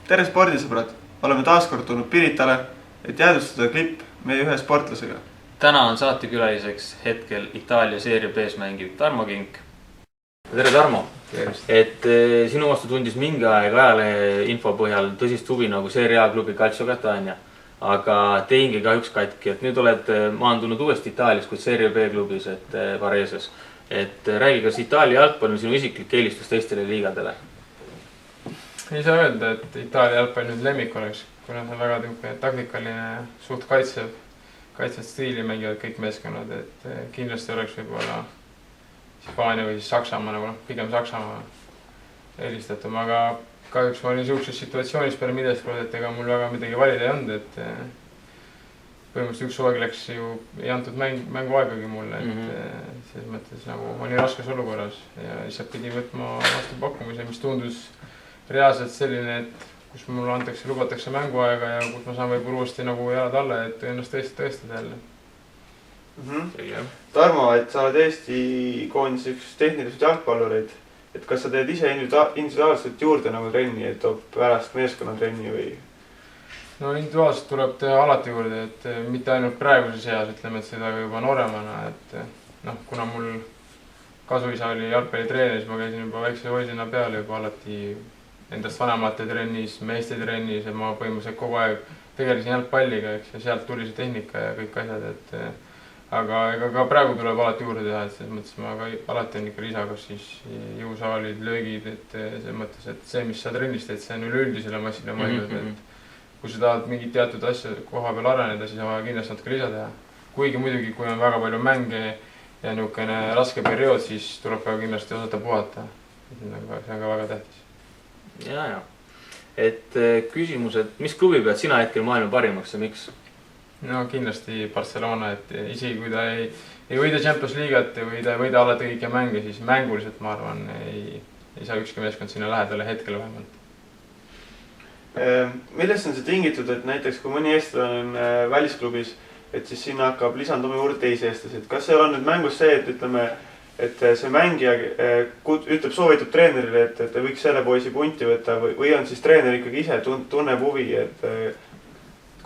Tere spordisõbrad! Oleme taas kord tulnud Piritale, et jäädvustada klipp meie ühe sportlasega. Täna on saatekülaliseks hetkel Itaalia seeria B-s mängiv Tarmo Kink. Tere Tarmo! Et sinu vastu tundis mingi aeg ajalehe info põhjal tõsist huvi nagu Serie A klubi Calcio Catania. Aga teingi kahjuks katki, et nüüd oled maandunud uuesti Itaalias, kuid Serie B klubis, et Vareses. Et räägi, kas Itaalia jalgpall on sinu isiklik eelistus teistele liigadele? Ei saa öelda, et Itaalia jalgpall nüüd lemmik oleks, kuna see on väga taktikaline, suht kaitset stiili mängivad kõik meeskonnad, et kindlasti oleks võib-olla Hispaania või siis Saksamaa, nagu pigem Saksamaa eelistatum, aga kahjuks ma olin niisuguses situatsioonis peale Midesprod, et ega mul väga midagi valida ei olnud, et põhimõtteliselt üks hooaeg läks ju, ei antud mänguaegagi mulle, et selles mõttes nagu ma olin raskes olukorras ja lihtsalt pidi võtma vastu pakkumise, mis tundus reaalselt selline, et kus mulle lubatakse mänguaega ja kus ma saan võib-olla uuesti nagu jalad alla, et ennast tõestada jälle. Tarmo, et sa oled Eesti koondis üks tehnilised jalgpallureid, et kas sa teed ise individuaalselt juurde nagu trenni, et toob pärast meeskonna trenni või? No individuaalselt tuleb teha alati juurde, et mitte ainult praeguses eas, ütleme, et seda juba nooremana, et kuna mul kasuisa oli jalgpallitreener, siis ma käisin juba väikse hoidina peale juba alati endast vanemate trennis, meeste trennis ja ma põhimõtteliselt kogu aeg tegelesin jalgpalliga, eks, ja sealt tuli see tehnika ja kõik asjad, et aga ega ka praegu tuleb alati juurde teha, et selles mõttes ma ka alati on ikka lisa, kas siis jõusaalid, löögid, et selles mõttes, et see, mis sa trennis teed, see on üleüldisele massile mõeldud, et kui sa tahad mingit teatud asja koha peal areneda, siis on vaja kindlasti natuke lisa teha. Kuigi muidugi, kui on väga palju mänge ja niisugune raske periood, siis tuleb ka kindlasti osata puhata. See on ka väga tähtis. Ja. Et küsimus, et mis klubi pead sina hetkel maailma parimaks ja miks? No kindlasti Barcelona, et isegi kui ta ei võida Champions League't või ta ei võida alati kõike mänge, siis mänguliselt ma arvan ei saa ükski meeskond sinna lähedale hetkel vähemalt. Millest on see tingitud, et näiteks kui mõni eestlane on välisklubis, et siis sinna hakkab lisanduma juurde teisi eestlasi, et kas see on nüüd mängus see, et ütleme, et see mängija ütleb soovitud treenerile, et võiks selle poisi punti võtta või on siis treener ikkagi ise tunneb huvi, et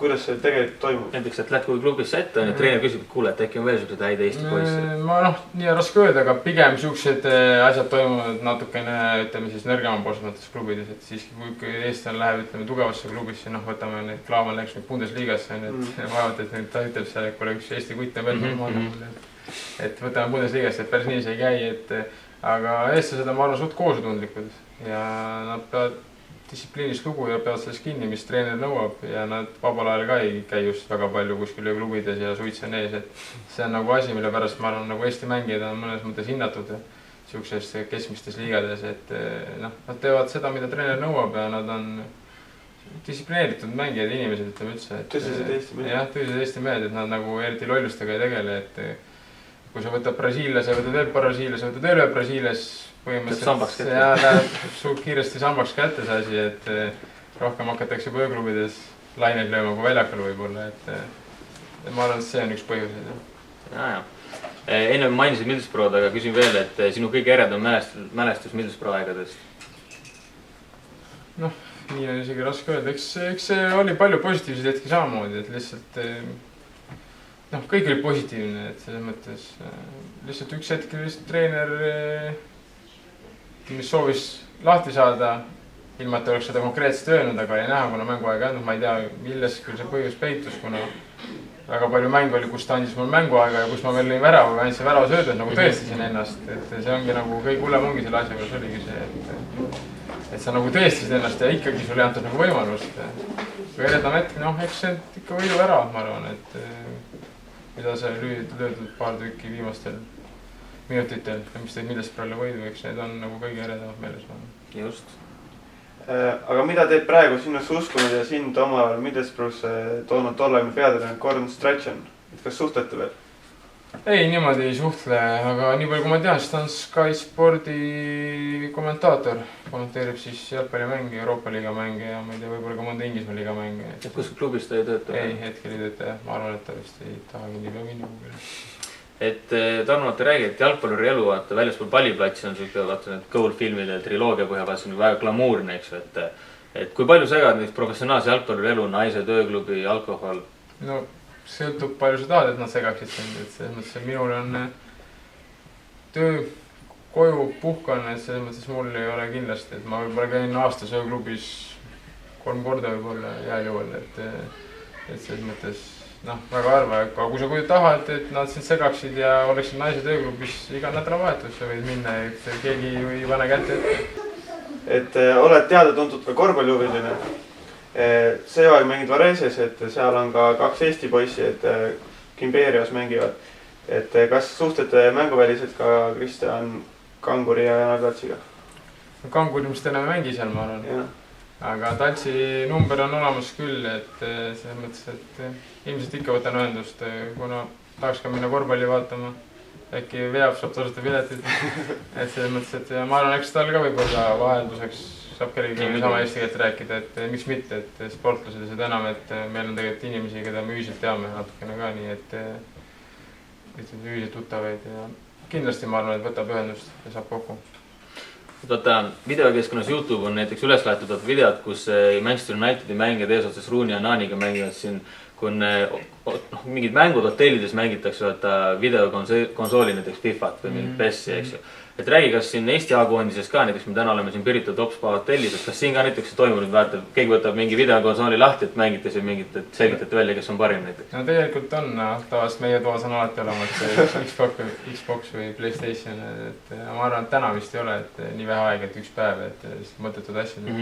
kuidas see tegelikult toimub? Näiteks, et lähed kui klubisse ette ja treener küsib, et kuule, et äkki on veel sellised häid Eesti poisse? Ma nii on raske öelda, aga pigem sellised asjad toimuvad natukene, ütleme siis nõrgema poolsemates klubides, et siiski kui eestlane läheb, ütleme, tugevasse klubisse, võtame neid Klaavan läks nüüd Bundesligasse, et vaevalt, et nüüd ta ütleb seal, et kuule üks Eesti kutt on veel maada mulle, et võtame Bundesligasse, et päris nii see ei käi, aga eestlased on ma arvan suht koosutundlikud ja nad peavad distsipliinist lugu ja peavad sellest kinni, mis treener nõuab ja nad vabal ajal ka ei käi just väga palju kuskil klubides ja suitsen ees, et see on nagu asi, mille pärast ma arvan, nagu Eesti mängijad on mõnes mõttes hinnatud siukses keskmistes liigades, et nad teevad seda, mida treener nõuab ja nad on distsiplineeritud mängijad inimesed, ütleme üldse. Tõsised Eesti mehed. Jah, tõsised Eesti mehed, et nad nagu eriti lollustega ei tegele, et kui sa võtad Brasiilias ja võtad veel Brasiilias, võtad veel Brasiilias, põhimõtteliselt ja läheb suht kiiresti sambaks kätte see asi, et rohkem hakatakse juba ööklubides laineid lööma kui väljakal võib-olla, et ma arvan, et see on üks põhjuseid. Ja. Enne mainisid Middlesbrough, aga küsin veel, et sinu kõige eredam mälestus Middlesbrough aegadest? Nii on isegi raske öelda, eks see oli palju positiivseid hetki samamoodi, et lihtsalt kõik oli positiivne, et selles mõttes lihtsalt üks hetk lihtsalt treener mis soovis lahti saada, ilma et oleks seda konkreetselt öelnud, aga ei näha, kuna mänguaega andnud, ma ei tea, milles küll see põhjus peitus, kuna väga palju mängu oli, kus ta andis mul mänguaega ja kus ma veel lõin värava või andsin värava söödud, nagu tõestasin ennast, et see ongi nagu kõige hullem ongi selle asja juures oligi see, et sa nagu tõestasid ennast ja ikkagi sul ei antud nagu võimalust. Kui eredam hetk, eks see ikka võidu värav, ma arvan, et mida see löödud paar tükki viimastel minutitel, mis teid Middlesbrough'le võidu, eks need on nagu kõige eredamad meeles. Just. Aga mida teeb praegu sinusse uskunud ja sind omal Middlesbrough'sse toonud tollaimne peatreener Gordon Strachan? Kas suhtlete veel? Ei, niimoodi ei suhtle, aga nii palju kui ma tean, siis ta on Sky Spordi kommentaator. Kommenteerib siis jalgpallimänge, Euroopa liiga mänge ja ma ei tea, võib-olla ka mõnda Inglismaa liiga mänge. Et kus klubis ta ei tööta? Ei, hetkel ei tööta. Ma arvan, et ta vist ei taha kinni pea minna kuhugi. Et Tarmo, te räägi, et jalgpalluri elu väljaspool palliplatsi on selline, vaata need Goal filmide triloogia põhja vaatsin väga glamuurne, eks, et et kui palju segad näiteks professionaalse jalgpalluri elu, naise, tööklubi, alkohol? No sõltub palju sa tahad, et nad segaksid sind, et selles mõttes, et minul on töö, koju, puhkan, et selles mõttes mul ei ole kindlasti, et ma võib-olla käin aastas ööklubis 3 korda võib-olla heal juhul, et selles mõttes noh, väga harva, aga kui sa tahad, et nad sind segaksid ja oleksid naised ööklubis iga nädalavahetus, sa võid minna, et keegi ei pane kätte ette. Et oled teada-tuntud ka korvpallihuviline. See aeg mängid Vareses, et seal on ka 2 Eesti poissi, et Kimbeerias mängivad. Et kas suhted mänguväliselt ka Kristjan Kanguri ja Janar Tatsiga? Kanguri vist enam ei mängi seal, ma arvan. Aga Tatsi number on olemas küll, et selles mõttes, et ilmselt ikka võtan ühendust, kuna tahaks ka minna korvpalli vaatama. Äkki veab, saab tasuta piletid. Et selles mõttes, et ma arvan, eks tal ka võib-olla vahelduseks saab kellegi sama eesti keelt rääkida, et miks mitte, et sportlased ja seda enam, et meil on tegelikult inimesi, keda me ühiselt teame natukene ka, nii et ühiselt tuttavaid ja kindlasti ma arvan, et võtab ühendust ja saab kokku. Vaata, videokeskkonnas YouTube on näiteks üles laetud videod, kus Manchester Unitedi mängijad eesotsas Rooney ja Naniga mängivad siin, kui mingid mängud hotellides mängitakse, vaata videokonsooli näiteks Fifat või mingit PES-i, eks ju. Et räägi, kas siin Eesti A-koondises ka, näiteks me täna oleme siin Pirita Topspa hotellis, et kas siin ka näiteks toimunud vaata, keegi võtab mingi videokonsooli lahti, et mängite siin mingit, et selgitate välja, kes on parim näiteks? No tegelikult on, tavaliselt meie toas on alati olemas Xbox või PlayStation, et ma arvan, et täna vist ei ole, et nii vähe aega, et üks päev, et mõttetud asjad.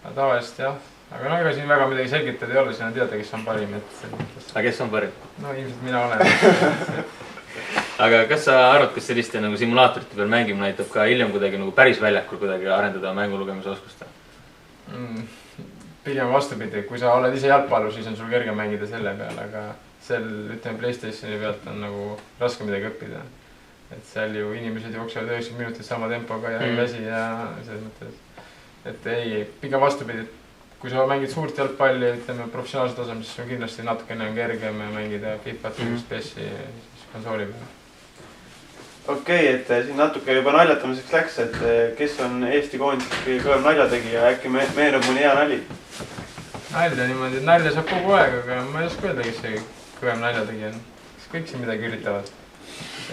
Aga tavaliselt jah, aga no ega siin väga midagi selgitada ei ole, siin on teada, kes on parim, et aga kes on parim? No ilmselt mina olen. Aga kas sa arvad, kas selliste nagu simulaatorite peal mängimine näitab ka hiljem kuidagi nagu päris väljakul kuidagi arendada mängulugemise oskust? Pigem vastupidi, kui sa oled ise jalgpallur, siis on sul kerge mängida selle peal, aga seal, ütleme, PlayStationi pealt on nagu raske midagi õppida. Et seal ju inimesed jooksevad 90 minutit sama tempoga ja ei väsi ja selles mõttes, et ei, pigem vastupidi. Kui sa mängid suurt jalgpalli, ütleme, professionaalse tasemel, siis on kindlasti natukene kergem mängida FIFA-t või PES-i konsooli peal. Okei, et siin natuke juba naljatamiseks läks, et kes on Eesti koondisest kõige kõvem naljategija, äkki meenub mõni hea nali? Nalja niimoodi, et nalja saab kogu aeg, aga ma ei oska öelda, kes see kõvem naljategija on. Kas kõik siin midagi üritavad?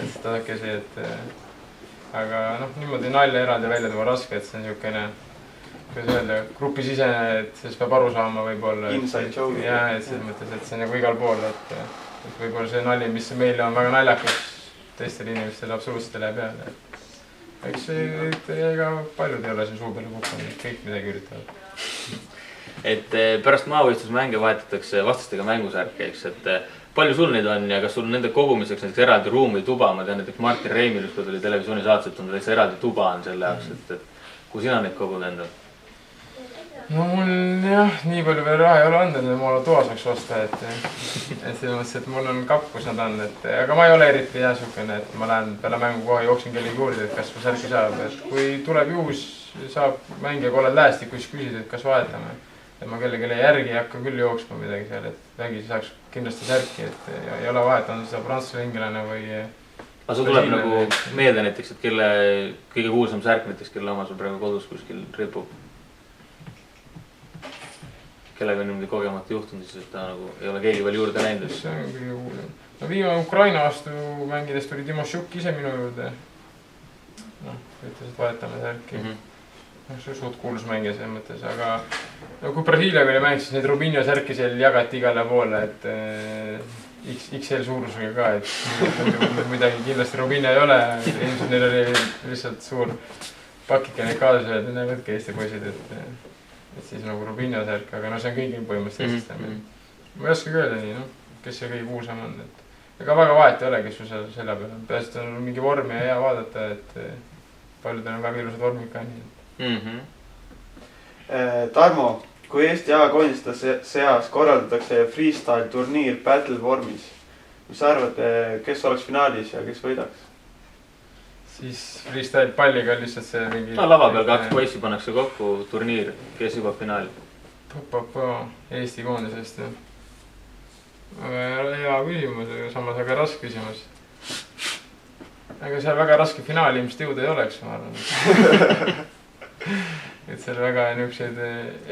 Et seda takesi, et aga noh, niimoodi nalja eraldi välja tuua raske, et see on niisugune, kuidas öelda, grupisisene, et siis peab aru saama võib-olla. Inside joke. Jaa, et selles mõttes, et see on nagu igal pool, et võib-olla see nali, mis meile on väga naljakas, teistele inimestele absoluutselt ei lähe peale. Eks ega paljud ei ole siin suu peale kukkunud, kõik midagi üritavad. Et pärast maavõistlusmänge vahetatakse vastastega mängusärke, eks, et palju sul neid on ja kas sul nende kogumiseks näiteks eraldi ruum või tuba, ma tean näiteks Martin Reimil, kui tuli televisioonisaates, et on täitsa eraldi tuba on selle jaoks, et kui sina neid kogud endal? No mul jah, nii palju veel raha ei ole andnud, et mul toa saaks osta, et selles mõttes, et mul on kapp, kus nad on, et aga ma ei ole eriti hea sihukene, et ma lähen peale mängu kohe jooksin kellegi juurde, et kas mu särki saab, et kui tuleb juhus, saab mängija, kui oled lähestik, kus küsid, et kas vahetame. Et ma kellegi järgi ei hakka küll jooksma midagi seal, et vägisi saaks kindlasti särki, et ei ole vahetanud seda prantslane, inglane või... Aga sul tuleb nagu meelde näiteks, et kelle kõige kuulsam särk näiteks, kelle oma sul praegu kodus kuskil ripub? Kellega on niimoodi kogemata juhtunud, siis et ta nagu ei ole keegi veel juurde näinud. See on kõige kuulem. No viimane Ukraina vastu mängides tuli Timošuk ise minu juurde. Noh, ütles, et vahetame särki. See on suht kuulus mängija selles mõttes, aga kui Brasiiliaga oli mäng, siis neid Robinho särki seal jagati igale poole, et XL suurusega ka, et midagi kindlasti Robinho ei ole. Ilmselt neil oli lihtsalt suur pakike neid kaasas ja et võtke Eesti poisid, et siis nagu Robinho särk, aga no see on kõigil põhimõtteliselt. Ma ei oska öelda nii, kes see kõige kuulsam on. Ega väga vahet ei ole, kes sul seal selja peal on. Peaasi, et on mingi vorm ja hea vaadata, et paljudel on väga ilusad vormid ka nii. Tarmo, kui Eesti A-koondislaste seas korraldatakse freestyle turniir battle vormis, mis sa arvad, kes oleks finaalis ja kes võidaks? Siis freestyle palliga lihtsalt see mingi... No lava peal 2 poissi pannakse kokku turniir, kes juba finaali? Eesti koondisest. Hea küsimus, samas väga raske küsimus. Aga seal väga raske finaali ilmselt jõuda ei oleks, ma arvan. et seal väga niisuguseid,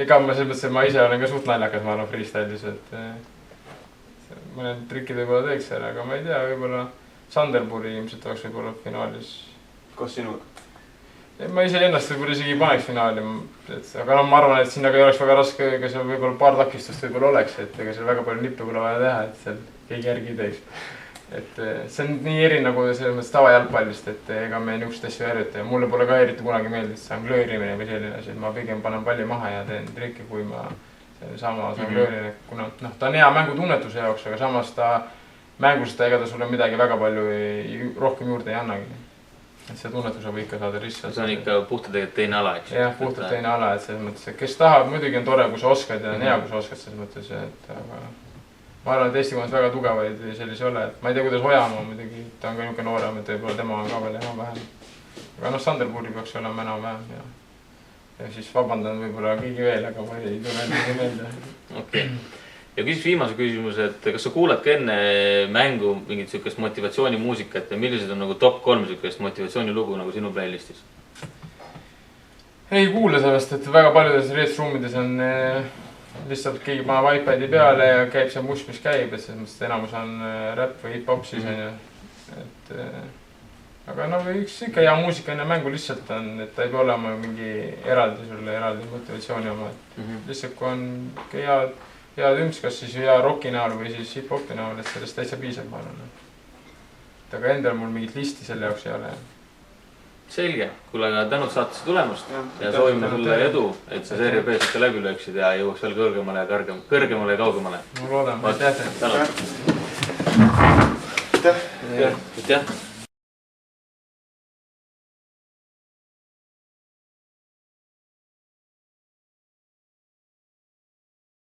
ega ma selles mõttes, et ma ise olen ka suht naljakas, ma arvan, freestyle'is, et mõned trikid võib-olla teeks seal, aga ma ei tea, võib-olla Sanderburi ilmselt oleks võib-olla finaalis. Koos sinuga? Ma ise ennast võib-olla isegi ei paneks finaali, aga no ma arvan, et sinna ka ei oleks väga raske, ega seal võib-olla paar takistust võib-olla oleks, et ega seal väga palju nippe pole vaja teha, et seal keegi järgi ei teeks. Et see on nii eri nagu selles mõttes tavajalgpallist, et ega me niisugust asju ei harjuta ja mulle pole ka eriti kunagi meeldinud sanglöörimine või selline asi, et ma pigem panen palli maha ja teen trikki, kui ma sama sanglöörin, kuna noh, ta on hea mängutunnetuse jaoks, aga samas ta mängus ega ta sulle midagi väga palju rohkem juurde ei annagi. Et see tunnetuse võib ikka saada lihtsalt. See on ikka puhtalt teine ala, eks? Jah, puhtalt teine ala, et selles mõttes, et kes tahab, muidugi on tore, kui sa oskad ja on hea, kui sa oskad selles mõttes, et aga ma arvan, et Eesti koondas väga tugevaid sellise ole, et ma ei tea, kuidas Ojamaa muidugi, ta on ka niisugune noorem, et võib-olla tema on ka veel enam-vähem. Aga noh, Sanderburi peaks olema enam-vähem ja siis vabandan võib-olla kõigi veel, aga ma ei tule endale meelde. Okei. Ja küsiks viimase küsimus, et kas sa kuulad ka enne mängu mingit sükest motivatsioonimuusikat ja millised on nagu top 3 sükest motivatsioonilugu nagu sinu playlistis? Ei kuule sellest, et väga paljudes reetsruumides on lihtsalt keegi paneb iPadi peale ja käib see mush, mis käib, et selles mõttes enamus on rap või hip-hop siis on ju. Aga no üks ikka hea muusika enne mängu lihtsalt on, et ta ei pea olema mingi eraldi motivatsiooni oma. Lihtsalt kui on hea tümps, kas siis hea rocki näol või siis hip-hopi näol, et sellest täitsa piisab, ma arvan. Aga endal mul mingit listi selle jaoks ei ole. Selge, kuule, aga tänud saatesse tulemust ja soovime sulle edu, et sa seeria B-s ikka läbi lööksid ja jõuaks veel kõrgemale ja kaugemale. Ma loodan, aitäh. Tänud. Aitäh.